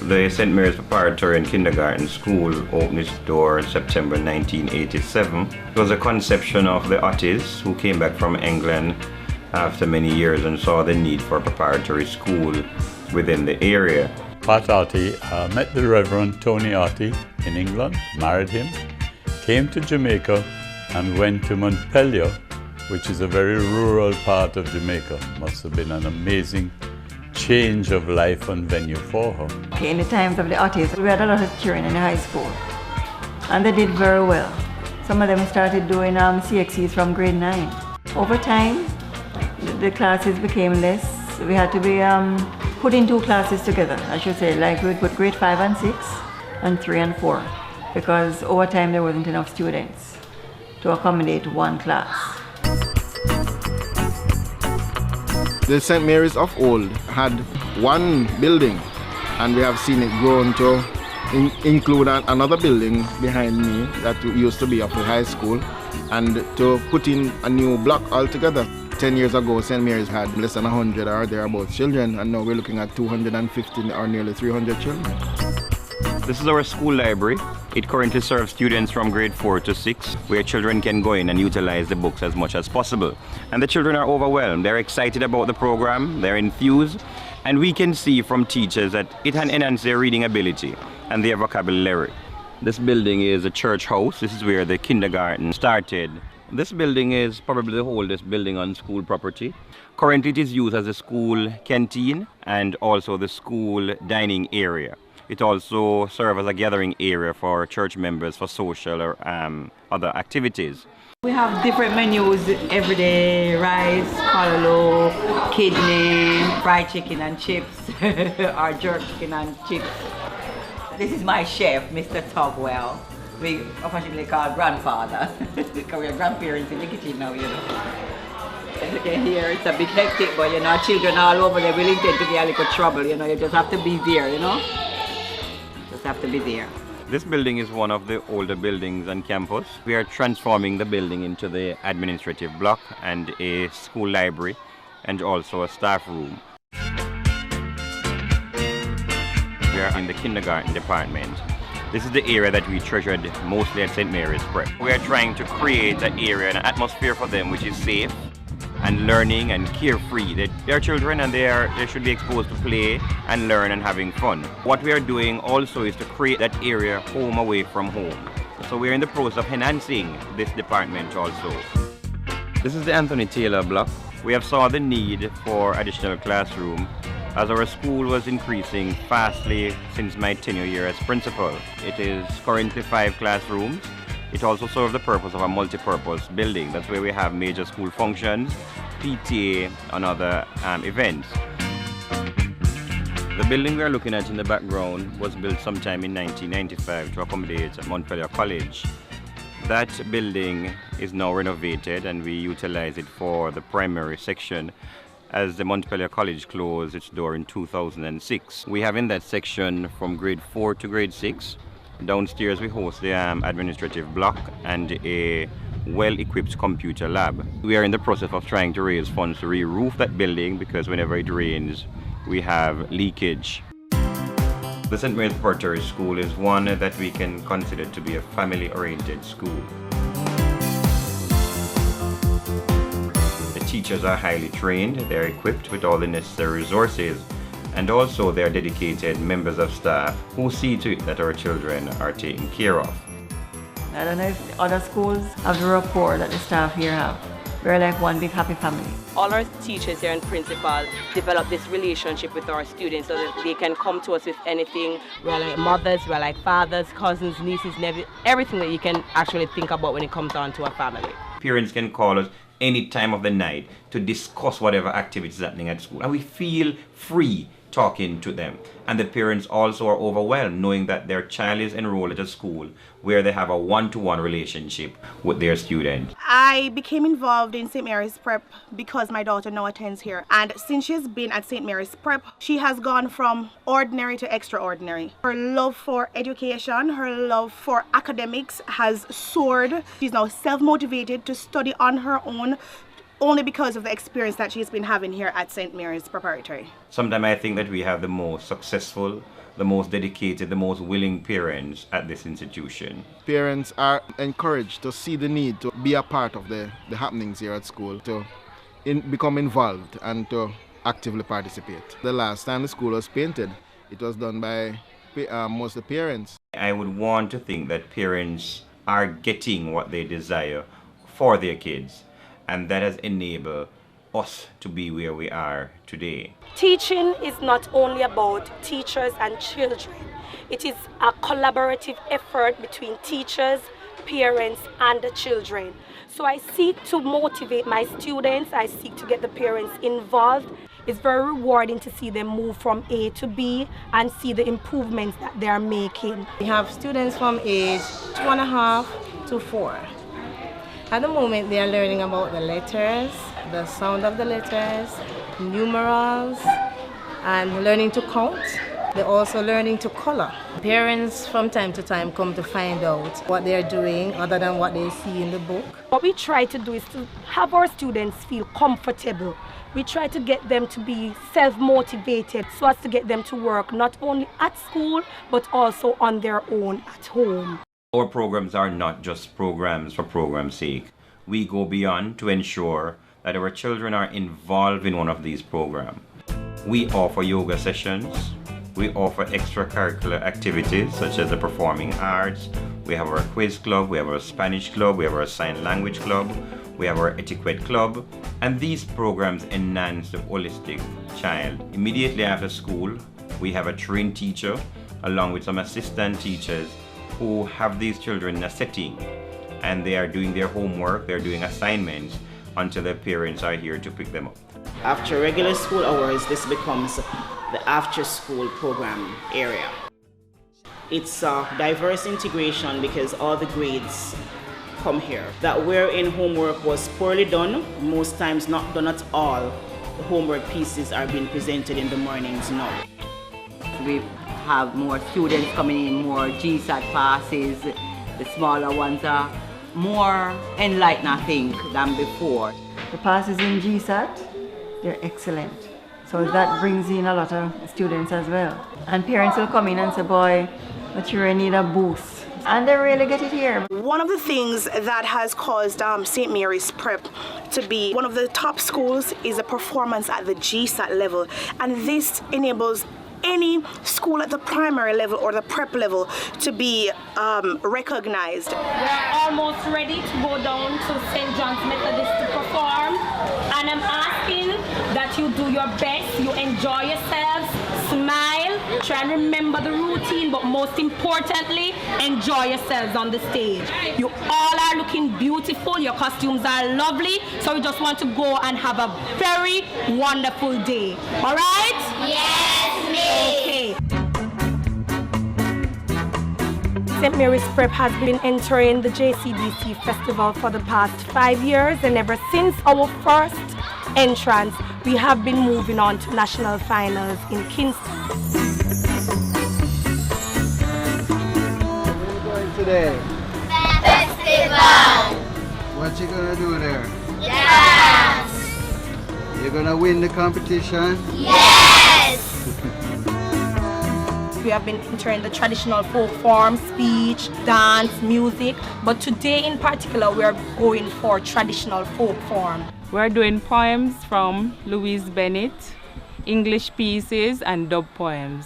The St. Mary's Preparatory and Kindergarten School opened its door in September 1987. It was a conception of the Hutties, who came back from England after many years and saw the need for a preparatory school within the area. Pat Huttie met the Reverend Tony Huttie in England, married him, came to Jamaica and went to Montpelier, which is a very rural part of Jamaica. Must have been an amazing change of life and venue for her. In the times of the Hutties, we had a lot of children in the high school, and they did very well. Some of them started doing CXCs from grade 9. Over time, the classes became less. We had to be put in 2 classes together, I should say, like we'd put grade 5 and 6 and 3 and 4, because over time there wasn't enough students to accommodate 1 class. The St. Mary's of old had 1 building, and we have seen it grown to include another building behind me that used to be of the high school, and to put in a new block altogether. 10 years ago, St. Mary's had less than 100 or thereabouts children, and now we're looking at 250 or nearly 300 children. This is our school library. It currently serves students from grade 4 to 6, where children can go in and utilize the books as much as possible. And the children are overwhelmed. They're excited about the program, they're enthused, and we can see from teachers that it can enhance their reading ability and their vocabulary. This building is a church house. This is where the kindergarten started. This building is probably the oldest building on school property. Currently it is used as a school canteen and also the school dining area. It also serves as a gathering area for church members for social or other activities. We have different menus every day: rice, callaloo, kidney, fried chicken and chips, or jerk chicken and chips. This is my chef, Mr. Togwell. We officially call grandfather, because we are grandparents in the kitchen now, you know. As you can hear, it's a bit hectic, but you know, children all over, they will intend to get a little trouble, you know. You just have to be there, you know. Just have to be there. This building is one of the older buildings on campus. We are transforming the building into the administrative block and a school library and also a staff room. We are in the kindergarten department. This is the area that we treasured mostly at St. Mary's Prep. We are trying to create an area, an atmosphere for them which is safe and learning and carefree. They are children and they should be exposed to play and learn and having fun. What we are doing also is to create that area home away from home. So we are in the process of enhancing this department also. This is the Anthony Taylor block. We have saw the need for additional classroom as our school was increasing fastly since my tenure here as principal. It is currently 5 classrooms. It also serves the purpose of a multi-purpose building. That's where we have major school functions, PTA, and other events. The building we are looking at in the background was built sometime in 1995 to accommodate Montpelier College. That building is now renovated and we utilize it for the primary section, as the Montpelier College closed its door in 2006. We have in that section from grade 4 to grade 6. Downstairs we host the administrative block and a well-equipped computer lab. We are in the process of trying to raise funds to re-roof that building, because whenever it rains we have leakage. The St. Mary's Preparatory School is one that we can consider to be a family-oriented school. The teachers are highly trained, they are equipped with all the necessary resources, and also they are dedicated members of staff who see to it that our children are taken care of. I don't know if other schools have the rapport that the staff here have. We're like one big happy family. All our teachers here and principal develop this relationship with our students so that they can come to us with anything. We're like mothers, we're like fathers, cousins, nieces, nephews, everything that you can actually think about when it comes down to a family. Parents can call us any time of the night to discuss whatever activities is happening at school, and we feel free talking to them. And the parents also are overwhelmed knowing that their child is enrolled at a school where they have a one-to-one relationship with their student. I became involved in St. Mary's Prep because my daughter now attends here, and since she's been at St. Mary's Prep, she has gone from ordinary to extraordinary. Her love for education, her love for academics has soared. She's now self-motivated to study on her own, only because of the experience that she's been having here at St. Mary's Preparatory. Sometimes I think that we have the most successful, the most dedicated, the most willing parents at this institution. Parents are encouraged to see the need to be a part of the happenings here at school, to become involved and to actively participate. The last time the school was painted, it was done by most of the parents. I would want to think that parents are getting what they desire for their kids, and that has enabled us to be where we are today. Teaching is not only about teachers and children. It is a collaborative effort between teachers, parents, and the children. So I seek to motivate my students, I seek to get the parents involved. It's very rewarding to see them move from A to B and see the improvements that they are making. We have students from age 2.5 to 4. At the moment, they are learning about the letters, the sound of the letters, numerals, and learning to count. They're also learning to color. Parents from time to time come to find out what they're doing other than what they see in the book. What we try to do is to have our students feel comfortable. We try to get them to be self-motivated so as to get them to work not only at school but also on their own at home. Our programs are not just programs for program's sake. We go beyond to ensure that our children are involved in one of these programs. We offer yoga sessions. We offer extracurricular activities such as the performing arts. We have our quiz club, we have our Spanish club, we have our sign language club, we have our etiquette club. And these programs enhance the holistic child. Immediately after school, we have a trained teacher along with some assistant teachers who have these children in a setting, and they are doing their homework, they're doing assignments until their parents are here to pick them up. After regular school hours, this becomes the after-school program area. It's a diverse integration because all the grades come here. That wherein homework was poorly done, most times not done at all, the homework pieces are being presented in the mornings now. We have more students coming in, more GSAT passes. The smaller ones are more enlightened, I think, than before. The passes in GSAT, they're excellent. So that brings in a lot of students as well. And parents will come in and say, boy, but you really need a boost. And they really get it here. One of the things that has caused St. Mary's Prep to be one of the top schools is a performance at the GSAT level. And this enables any school at the primary level or the prep level to be recognized. We're almost ready to go down to St. John's Methodist to perform, and I'm asking that you do your best, you enjoy yourselves, smile, try and remember the routine, but most importantly, enjoy yourselves on the stage. You all are looking beautiful, your costumes are lovely, so we just want to go and have a very wonderful day. All right? Yes, Miss. Okay. St. Mary's Prep has been entering the JCDC festival for the past 5 years, and ever since our first entrance, we have been moving on to national finals in Kingston. Where are you going today? Festival. What you gonna do there? Dance. You gonna win the competition? Yes. We have been entering the traditional folk form, speech, dance, music, but today in particular we are going for traditional folk form. We're doing poems from Louise Bennett, English pieces and dub poems.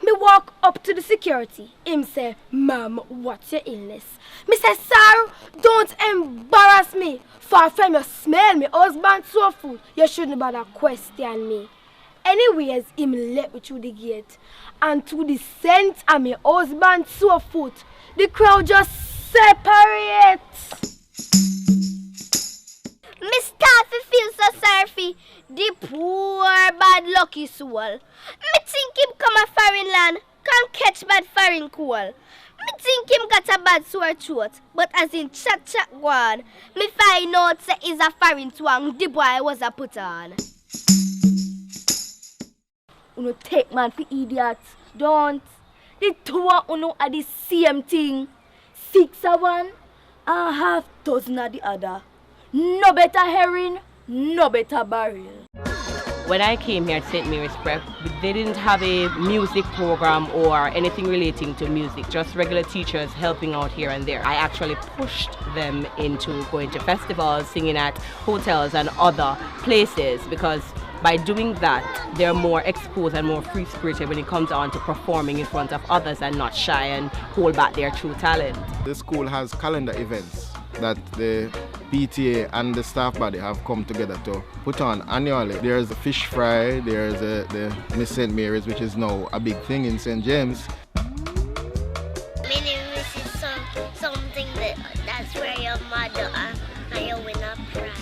Me walk up to the security. Him say, "Ma'am, what's your illness?" Me say, "Sir, don't embarrass me. Far from you smell me husband so food. You shouldn't bother question me." Anyways, him let me through the gate, and to the scent of my husband so foot, the crowd just separate. Me start to feel so sorry for the poor bad lucky soul. Me think him come a foreign land, can't catch bad foreign cool. Me think him got a bad sore throat, but as in chat go on, me find out say is a foreign twang the boy was a put on. Uno take man for idiots, don't. The two of uno are the same thing. 6 of one, and half dozen of the other. No better herring, no better barrel. When I came here at St. Mary's Prep, they didn't have a music program or anything relating to music, just regular teachers helping out here and there. I actually pushed them into going to festivals, singing at hotels and other places, because by doing that, they're more exposed and more free-spirited when it comes on to performing in front of others and not shy and hold back their true talent. The school has calendar events that the PTA and the staff body have come together to put on annually. There's the fish fry, there's the Miss St. Mary's, which is now a big thing in St. James. Mini Miss is something that's where your mother and you win a prize.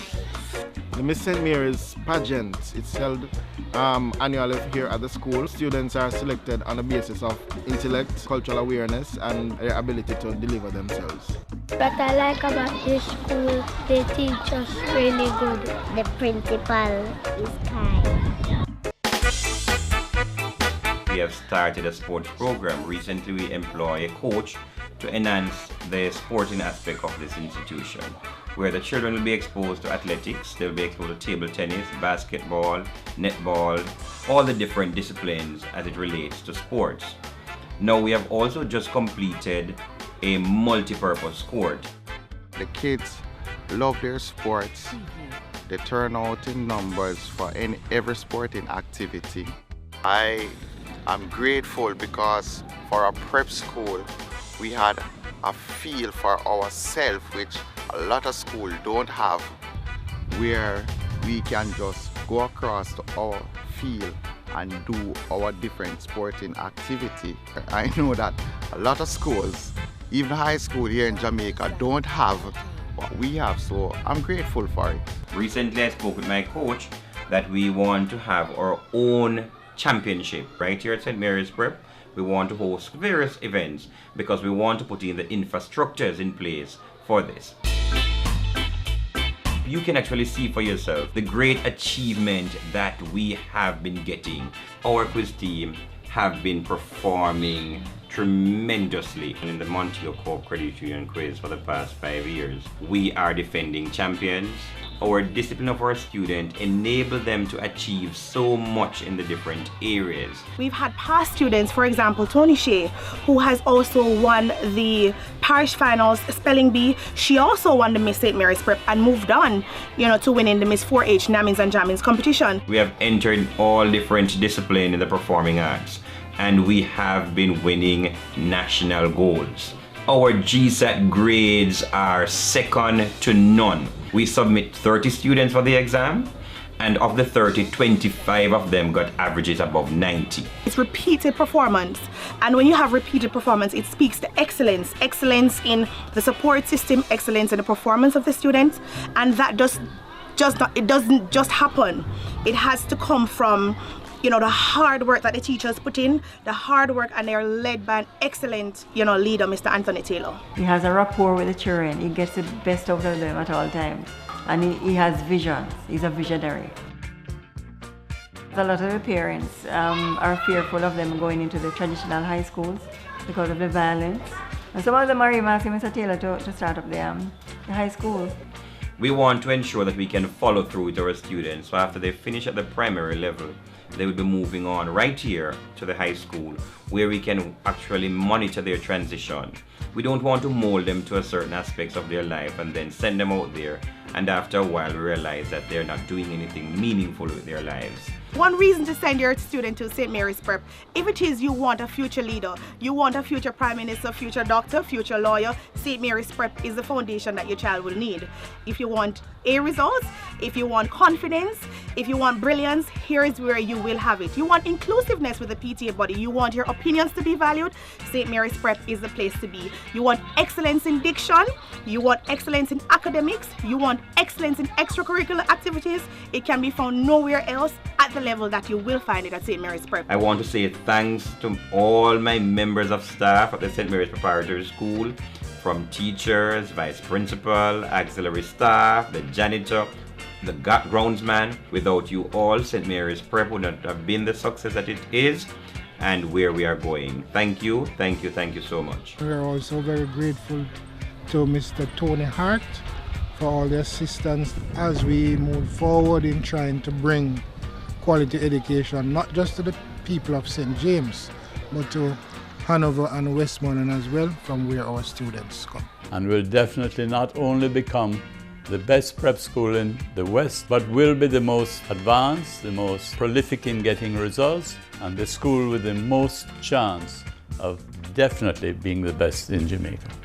The Miss St. Mary's pageant, it's held annually here at the school. Students are selected on the basis of intellect, cultural awareness, and their ability to deliver themselves. What I like about this school, they teach us really good. The principal is kind. We have started a sports program. Recently we employ a coach to enhance the sporting aspect of this institution, where the children will be exposed to athletics, they'll be exposed to table tennis, basketball, netball, all the different disciplines as it relates to sports. Now we have also just completed a multi-purpose court. The kids love their sports. They turn out in numbers for every sporting activity. I am grateful because for a prep school, we had a feel for ourselves, which a lot of schools don't have, where we can just go across to our field and do our different sporting activity. I know that a lot of schools, even high school here in Jamaica, don't have what we have, so I'm grateful for it. Recently I spoke with my coach that we want to have our own championship right here at St. Mary's Prep. We want to host various events because we want to put in the infrastructures in place for this. You can actually see for yourself the great achievement that we have been getting. Our quiz team have been performing tremendously in the Montego Corp Credit Union quiz for the past 5 years. We are defending champions. Our discipline of our students enable them to achieve so much in the different areas. We've had past students, for example, Tony Shea, who has also won the parish finals spelling bee. She also won the Miss St. Mary's Prep and moved on, to winning the Miss 4-H Namins and Jammins competition. We have entered all different disciplines in the performing arts, and we have been winning national goals. Our GSAT grades are second to none. We submit 30 students for the exam, and of the 30, 25 of them got averages above 90. It's repeated performance, and when you have repeated performance, it speaks to excellence. Excellence in the support system, excellence in the performance of the students, and that it doesn't just happen. It has to come from the hard work that the teachers put in, the hard work, and they're led by an excellent, leader, Mr. Anthony Taylor. He has a rapport with the children. He gets the best out of them at all times. And he has visions. He's a visionary. A lot of the parents are fearful of them going into the traditional high schools because of the violence. And some of them are even asking Mr. Taylor to start up the high school. We want to ensure that we can follow through with our students. So after they finish at the primary level, they will be moving on right here to the high school, where we can actually monitor their transition. We don't want to mold them to a certain aspects of their life and then send them out there, and after a while we realize that they're not doing anything meaningful with their lives. One reason to send your student to St. Mary's Prep, if it is you want a future leader, you want a future prime minister, future doctor, future lawyer, St. Mary's Prep is the foundation that your child will need. If you want A results, if you want confidence, if you want brilliance, here is where you will have it. You want inclusiveness with the PTA body, you want your opinions to be valued, St. Mary's Prep is the place to be. You want excellence in diction, you want excellence in academics, you want excellence in extracurricular activities, it can be found nowhere else at the level that you will find it at St. Mary's Prep. I want to say thanks to all my members of staff at the St. Mary's Preparatory School, from teachers, vice principal, auxiliary staff, the janitor, the groundsman. Without you all, St. Mary's Prep would not have been the success that it is and where we are going. Thank you, thank you, thank you so much. We're also very grateful to Mr. Tony Hart for all the assistance as we move forward in trying to bring quality education, not just to the people of St. James, but to Hanover and Westmoreland as well, from where our students come. And will definitely not only become the best prep school in the West, but will be the most advanced, the most prolific in getting results, and the school with the most chance of definitely being the best in Jamaica.